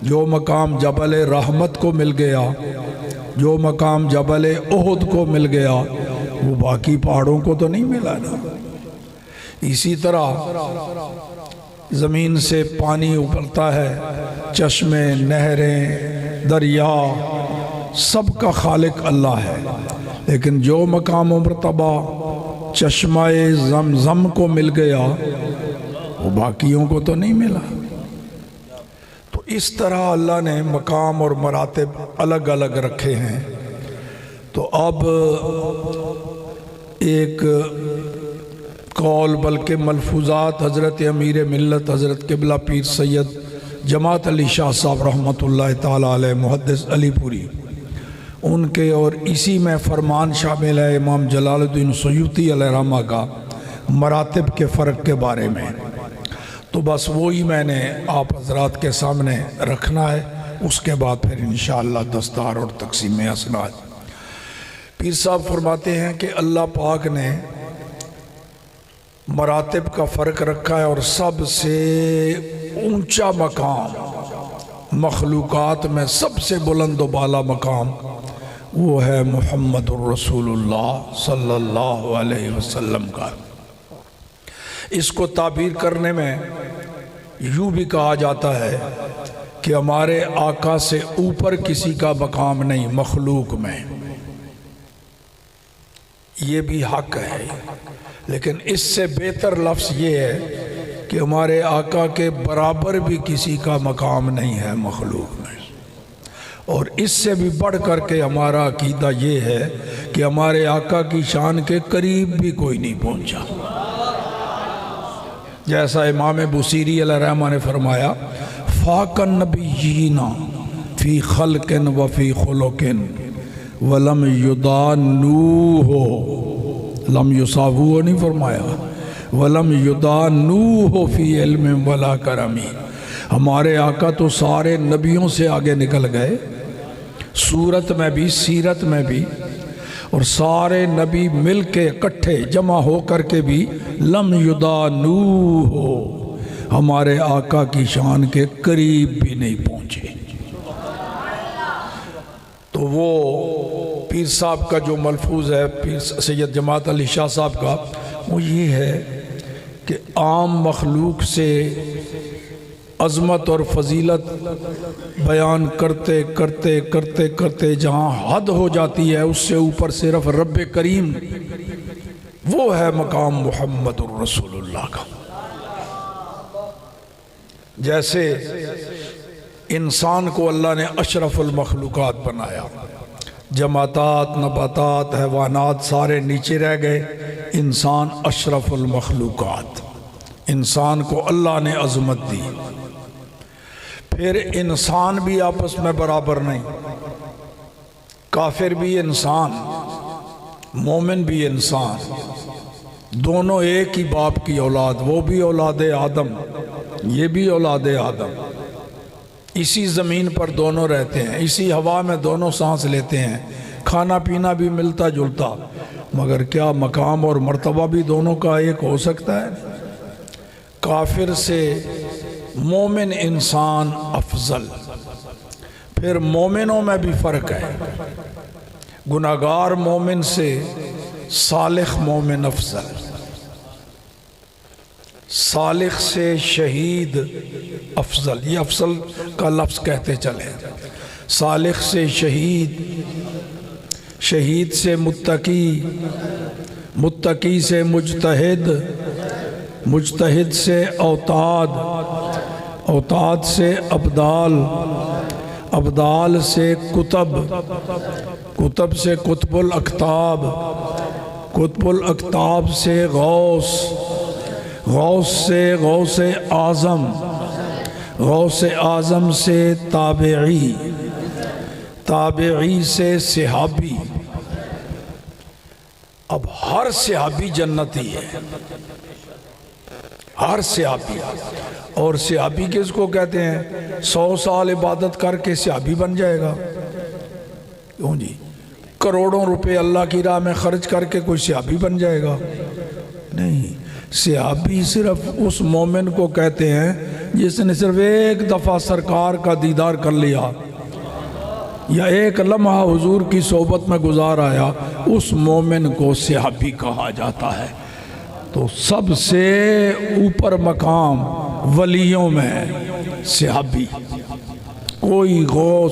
جو مقام جبل رحمت کو مل گیا، جو مقام جبل احد کو مل گیا، وہ باقی پہاڑوں کو تو نہیں ملا نا۔ اسی طرح زمین سے پانی ابلتا ہے، چشمے، نہریں، دریا، سب کا خالق اللہ ہے، لیکن جو مقام و مرتبہ چشمہ زمزم کو مل گیا وہ باقیوں کو تو نہیں ملا۔ تو اس طرح اللہ نے مقام اور مراتب الگ الگ رکھے ہیں۔ تو اب ایک قول بلکہ ملفوظات حضرت امیر ملت حضرت قبلہ پیر سید جماعت علی شاہ صاحب رحمۃ اللہ تعالیٰ علیہ محدث علی پوری، ان کے اور اسی میں فرمان شامل ہے امام جلال الدین سیوطی علیہ رحمہ کا مراتب کے فرق کے بارے میں۔ تو بس وہی میں نے آپ حضرات کے سامنے رکھنا ہے، اس کے بعد پھر انشاءاللہ دستار اور تقسیم اسناد۔ پیر صاحب فرماتے ہیں کہ اللہ پاک نے مراتب کا فرق رکھا ہے، اور سب سے اونچا مقام مخلوقات میں سب سے بلند و بالا مقام وہ ہے محمد الرسول اللہ صلی اللہ علیہ وسلم کا۔ اس کو تعبیر کرنے میں یوں بھی کہا جاتا ہے کہ ہمارے آقا سے اوپر کسی کا مقام نہیں مخلوق میں، یہ بھی حق ہے، لیکن اس سے بہتر لفظ یہ ہے کہ ہمارے آقا کے برابر بھی کسی کا مقام نہیں ہے مخلوق میں، اور اس سے بھی بڑھ کر کے ہمارا عقیدہ یہ ہے کہ ہمارے آقا کی شان کے قریب بھی کوئی نہیں پہنچا۔ جیسا امام بصیری علیہ رحمہ نے فرمایا، فاق النبیین فی خلق و فی خلق ولم یدانوہ، لم یصابوہ نہیں فرمایا، ولم یدانوہ فی علم ولا کرمی۔ ہمارے آقا تو سارے نبیوں سے آگے نکل گئے، صورت میں بھی سیرت میں بھی، اور سارے نبی مل کے اکٹھے جمع ہو کر کے بھی لم یدانوہ، ہمارے آقا کی شان کے قریب بھی نہیں پہنچے۔ تو وہ پیر صاحب کا جو ملفوظ ہے پیر سید جماعت علی شاہ صاحب کا، وہ یہ ہے کہ عام مخلوق سے عظمت اور فضیلت بیان کرتے کرتے کرتے کرتے جہاں حد ہو جاتی ہے، اس سے اوپر صرف رب کریم، وہ ہے مقام محمد الرسول اللہ کا۔ جیسے انسان کو اللہ نے اشرف المخلوقات بنایا، جماعتات، نباتات، حیوانات سارے نیچے رہ گئے، انسان اشرف المخلوقات، انسان کو اللہ نے عظمت دی۔ پھر انسان بھی آپس میں برابر نہیں، کافر بھی انسان، مومن بھی انسان، دونوں ایک ہی باپ کی اولاد، وہ بھی اولاد آدم، یہ بھی اولاد آدم، اسی زمین پر دونوں رہتے ہیں، اسی ہوا میں دونوں سانس لیتے ہیں، کھانا پینا بھی ملتا جلتا، مگر کیا مقام اور مرتبہ بھی دونوں کا ایک ہو سکتا ہے؟ کافر سے مومن انسان افضل۔ پھر مومنوں میں بھی فرق ہے، گناہگار مومن سے صالح مومن افضل، صالح سے شہید افضل، یہ افضل کا لفظ کہتے چلے، صالح سے شہید، شہید سے متقی، متقی سے مجتہد، مجتہد سے اوتاد، اوتاد سے ابدال، ابدال سے کتب، کتب سے قطب الاقطاب، قطب الاقطاب سے غوث، غوث سے غوث اعظم، غوث اعظم سے تابعی، تابعی سے صحابی۔ اب ہر صحابی جنتی ہے، ہر صحابی، اور صحابی کس کو کہتے ہیں؟ 100 سال عبادت کر کے صحابی بن جائے گا؟ کیوں جی؟ کروڑوں روپے اللہ کی راہ میں خرچ کر کے کوئی صحابی بن جائے گا؟ نہیں، صحابی صرف اس مومن کو کہتے ہیں جس نے صرف ایک دفعہ سرکار کا دیدار کر لیا یا ایک لمحہ حضور کی صحبت میں گزار آیا، اس مومن کو صحابی کہا جاتا ہے۔ تو سب سے اوپر مقام ولیوں میں ہے صحابی۔ کوئی غوث